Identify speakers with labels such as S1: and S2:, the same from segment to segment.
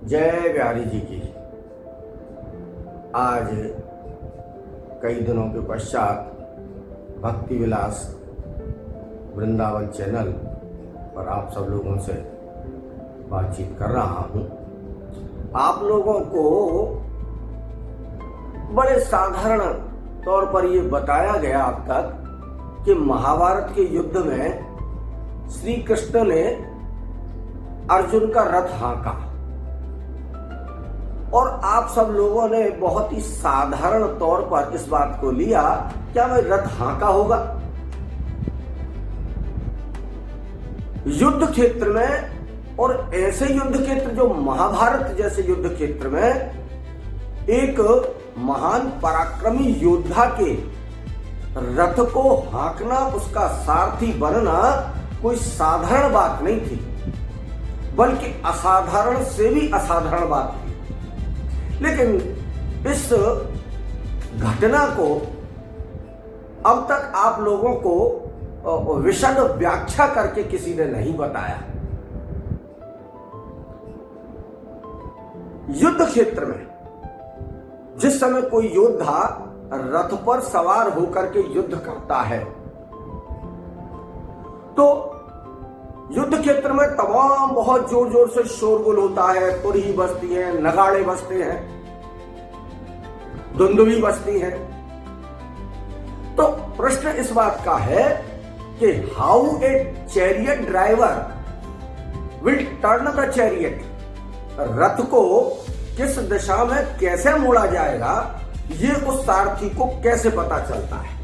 S1: जय बिहारी जी की। आज कई दिनों के पश्चात भक्ति विलास वृंदावन चैनल पर आप सब लोगों से बातचीत कर रहा हूँ। आप लोगों को बड़े साधारण तौर पर ये बताया गया अब तक कि महाभारत के युद्ध में श्री कृष्ण ने अर्जुन का रथ हाँका और आप सब लोगों ने बहुत ही साधारण तौर पर इस बात को लिया, क्या मैं रथ हाँका होगा? युद्ध क्षेत्र में, और ऐसे युद्ध क्षेत्र जो महाभारत जैसे युद्ध क्षेत्र में, एक महान पराक्रमी योद्धा के रथ को हाँकना, उसका सारथी बनना कोई साधारण बात नहीं थी, बल्कि असाधारण से भी असाधारण बात थी। लेकिन इस घटना को अब तक आप लोगों को विशद व्याख्या करके किसी ने नहीं बताया। युद्ध क्षेत्र में जिस समय कोई योद्धा रथ पर सवार होकर के युद्ध करता है, तो युद्ध क्षेत्र में तमाम बहुत जोर जोर से शोरगुल होता है, तुरही बजती है, नगाड़े बजते हैं, धुंधुवी बजती है। तो प्रश्न इस बात का है कि how a chariot driver will turn the chariot, रथ को किस दिशा में कैसे मोड़ा जाएगा, ये उस सारथी को कैसे पता चलता है?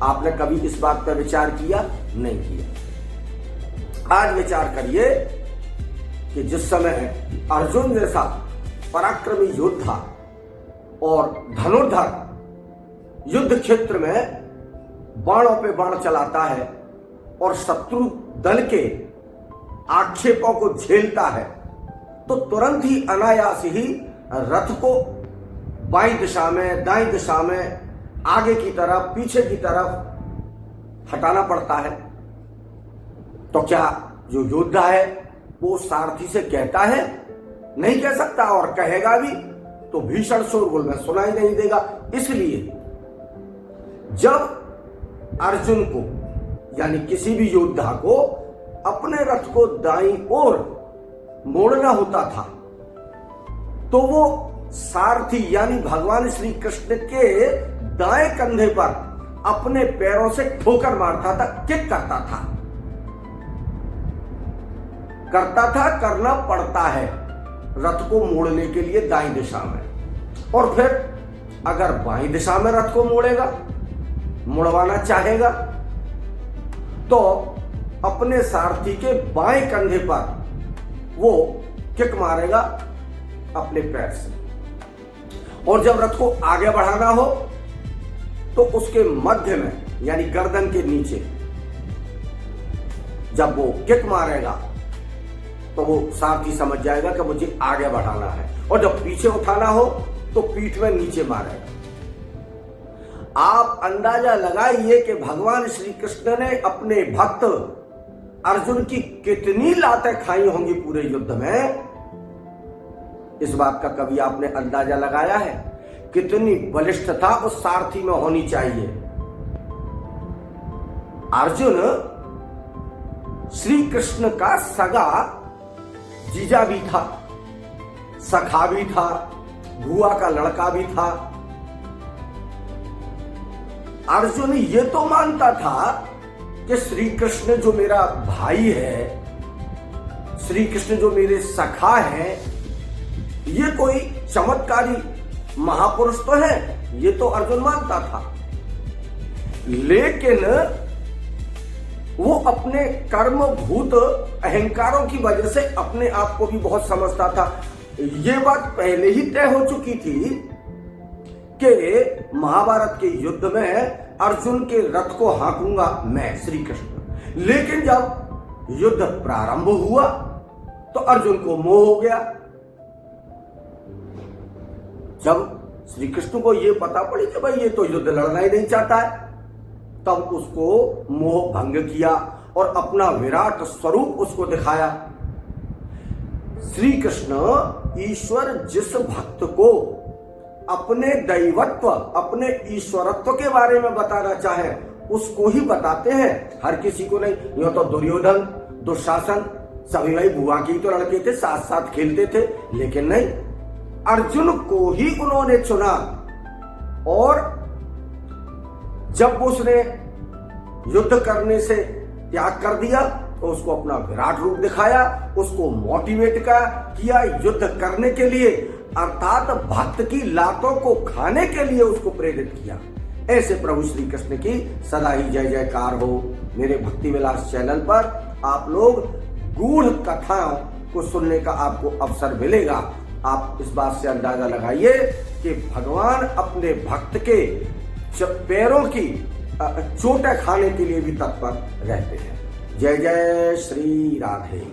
S1: आपने कभी इस बात पर विचार किया? नहीं किया। आज विचार करिए कि जिस समय अर्जुन जैसा पराक्रमी योद्धा और धनुर्धर युद्ध क्षेत्र में बाणों पे बाण चलाता है और शत्रु दल के आक्षेपों को झेलता है, तो तुरंत ही अनायास ही रथ को बाईं दिशा में, दाईं दिशा में, आगे की तरफ, पीछे की तरफ हटाना पड़ता है। तो क्या जो योद्धा है वो सारथी से कहता है? नहीं कह सकता, और कहेगा भी तो भीषण शोरगुल में सुनाई नहीं देगा। इसलिए जब अर्जुन को यानी किसी भी योद्धा को अपने रथ को दाईं ओर मोड़ना होता था, तो वो सारथी यानी भगवान श्री कृष्ण के दाएं कंधे पर अपने पैरों से ठोकर मारता था, किक करना पड़ता है रथ को मोड़ने के लिए दाईं दिशा में। और फिर अगर बाईं दिशा में रथ को मुड़वाना चाहेगा तो अपने सारथी के बाएं कंधे पर वो किक मारेगा अपने पैर से। और जब रथ को आगे बढ़ाना हो तो उसके मध्य में यानी गर्दन के नीचे जब वो किक मारेगा तो वो सारथी समझ जाएगा कि मुझे आगे बढ़ाना है, और जब पीछे उठाना हो तो पीठ में नीचे मारेगा। आप अंदाजा लगाइए कि भगवान श्री कृष्ण ने अपने भक्त अर्जुन की कितनी लातें खाई होंगी पूरे युद्ध में। इस बात का कभी आपने अंदाजा लगाया है? कितनी बलिष्ठता उस सारथी में होनी चाहिए। अर्जुन श्री कृष्ण का सगा जीजा भी था, सखा भी था, बुआ का लड़का भी था। अर्जुन ये तो मानता था कि श्री कृष्ण जो मेरा भाई है, श्री कृष्ण जो मेरे सखा है, ये कोई चमत्कारी महापुरुष तो है, ये तो अर्जुन मानता था। लेकिन वो अपने कर्मभूत अहंकारों की वजह से अपने आप को भी बहुत समझता था। ये बात पहले ही तय हो चुकी थी कि महाभारत के युद्ध में अर्जुन के रथ को हाँकूंगा मैं, श्री कृष्ण। लेकिन जब युद्ध प्रारंभ हुआ तो अर्जुन को मोह हो गया। जब श्री कृष्ण को यह पता पड़ी कि भाई ये तो युद्ध लड़ना ही नहीं चाहता है, तब उसको मोह भंग किया और अपना विराट स्वरूप उसको दिखाया। श्री कृष्ण ईश्वर जिस भक्त को अपने दैवत्व, अपने ईश्वरत्व के बारे में बताना चाहे उसको ही बताते हैं, हर किसी को नहीं। यो तो दुर्योधन, दुशासन सभी भाई बुआ की तो लड़के थे, साथ साथ खेलते थे, लेकिन नहीं, अर्जुन को ही उन्होंने चुना। और जब उसने युद्ध करने से त्याग कर दिया तो उसको अपना विराट रूप दिखाया, उसको मोटिवेट किया युद्ध करने के लिए, अर्थात भक्त की लातों को खाने के लिए उसको प्रेरित किया। ऐसे प्रभु श्री कृष्ण की सदा ही जय जयकार हो। मेरे भक्ति विलास चैनल पर आप लोग गूढ़ कथाओं को सुनने का आपको अवसर मिलेगा। आप इस बात से अंदाजा लगाइए कि भगवान अपने भक्त के पैरों की चोटें खाने के लिए भी तत्पर रहते हैं। जय जय श्री राधे।